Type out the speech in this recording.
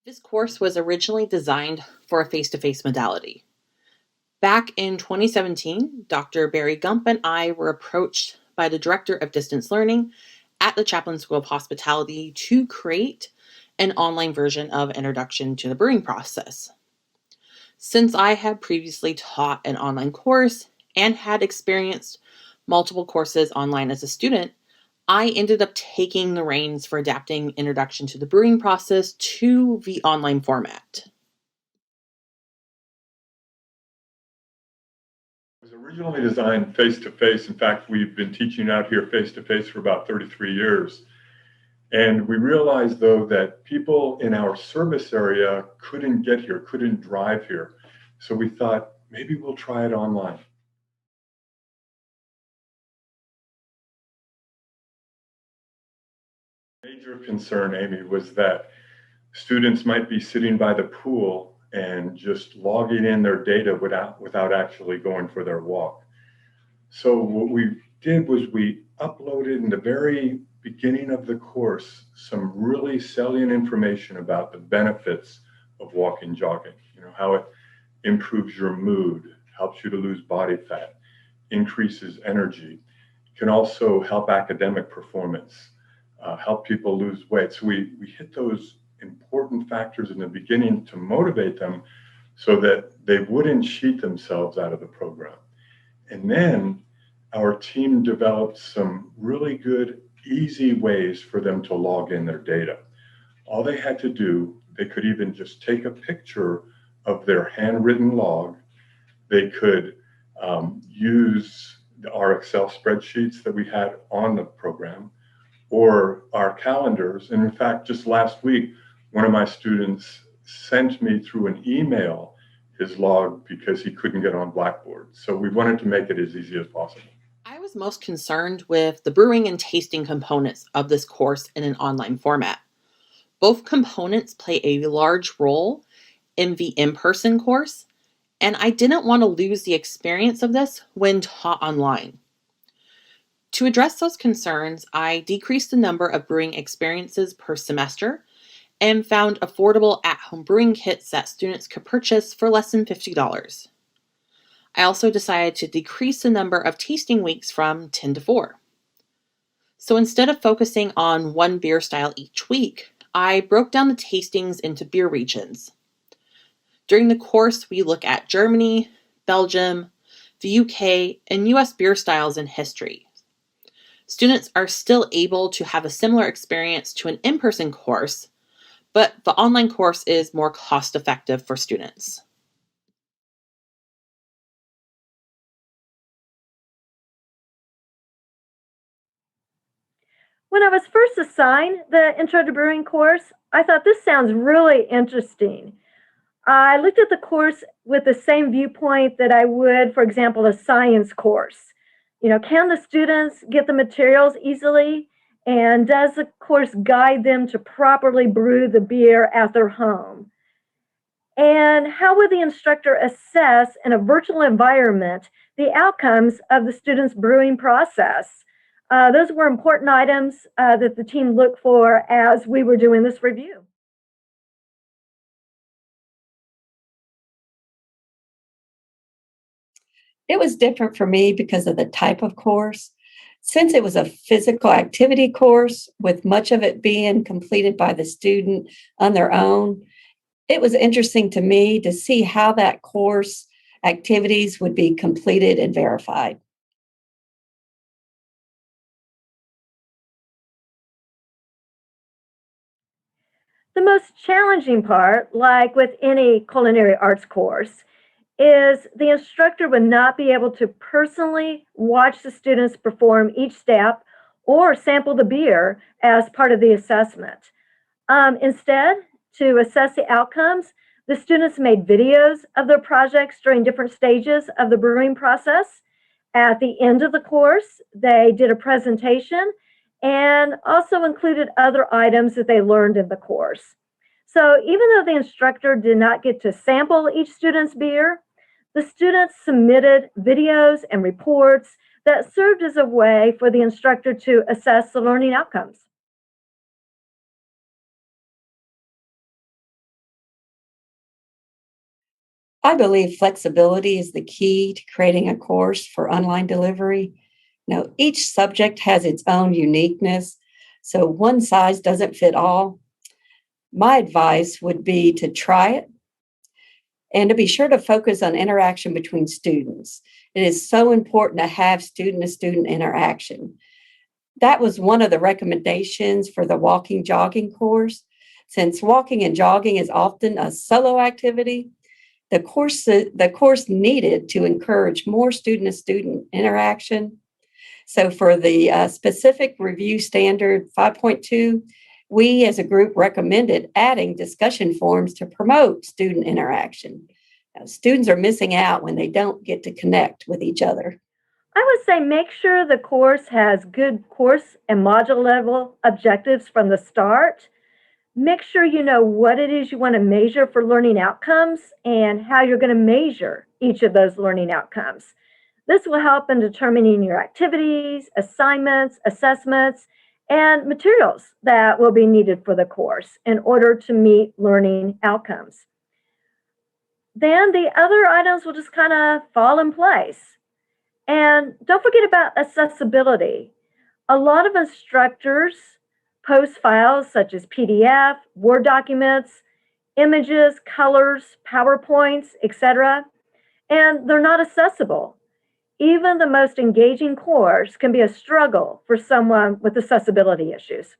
This course was originally designed for a face to face modality. Back in 2017, Dr. Barry Gump and I were approached by the Director of Distance Learning at the Chaplain School of Hospitality to create an online version of Introduction to the Brewing Process. Since I had previously taught an online course and had experienced multiple courses online as a student, I ended up taking the reins for adapting Introduction to the Brewing Process to the online format. It was originally designed face to face. In fact, we've been teaching out here face to face for about 33 years. And we realized, though, that people in our service area couldn't get here, couldn't drive here. So we thought maybe we'll try it online. Major concern, Amy, was that students might be sitting by the pool and just logging in their data without actually going for their walk. So what we did was we uploaded in the very beginning of the course some really salient information about the benefits of walking, jogging, how it improves your mood, helps you to lose body fat, increases energy, can also help academic performance, help people lose weight. So we hit those important factors in the beginning to motivate them so that they wouldn't cheat themselves out of the program. And then our team developed some really good, easy ways for them to log in their data. All they had to do, they could even just take a picture of their handwritten log. They could use our Excel spreadsheets that we had on the program or our calendars. And in fact, just last week, one of my students sent me through an email his log because he couldn't get on Blackboard. So we wanted to make it as easy as possible. I was most concerned with the brewing and tasting components of this course in an online format. Both components play a large role in the in person course, and I didn't want to lose the experience of this when taught online. To address those concerns, I decreased the number of brewing experiences per semester and found affordable at home brewing kits that students could purchase for less than $50. I also decided to decrease the number of tasting weeks from 10 to 4. So instead of focusing on one beer style each week, I broke down the tastings into beer regions. During the course, we look at Germany, Belgium, the UK, and US beer styles and history. Students are still able to have a similar experience to an in person course, but the online course is more cost effective for students. When I was first assigned the Intro to Brewing course, I thought this sounds really interesting. I looked at the course with the same viewpoint that I would, for example, a science course. Can the students get the materials easily? And does the course guide them to properly brew the beer at their home? And how would the instructor assess in a virtual environment the outcomes of the students' brewing process? Those were important items that the team looked for as we were doing this review. It was different for me because of the type of course. Since it was a physical activity course, with much of it being completed by the student on their own, it was interesting to me to see how that course activities would be completed and verified. The most challenging part, like with any culinary arts course, is the instructor would not be able to personally watch the students perform each step or sample the beer as part of the assessment. Instead, to assess the outcomes, the students made videos of their projects during different stages of the brewing process. At the end of the course, they did a presentation and also included other items that they learned in the course. So even though the instructor did not get to sample each student's beer, the students submitted videos and reports that served as a way for the instructor to assess the learning outcomes. I believe flexibility is the key to creating a course for online delivery. Each subject has its own uniqueness, so one size doesn't fit all. My advice would be to try it and to be sure to focus on interaction between students. It is so important to have student to student interaction. That was one of the recommendations for the walking jogging course. Since walking and jogging is often a solo activity, the course needed to encourage more student to student interaction. So for the specific review standard 5.2, we as a group recommended adding discussion forums to promote student interaction. Students are missing out when they don't get to connect with each other. I would say make sure the course has good course and module level objectives from the start. Make sure you know what it is you want to measure for learning outcomes and how you're going to measure each of those learning outcomes. This will help in determining your activities, assignments, assessments, and materials that will be needed for the course in order to meet learning outcomes. Then the other items will just kind of fall in place. And don't forget about accessibility. A lot of instructors post files such as PDF, Word documents, images, colors, PowerPoints, etc., and they're not accessible. Even the most engaging course can be a struggle for someone with accessibility issues.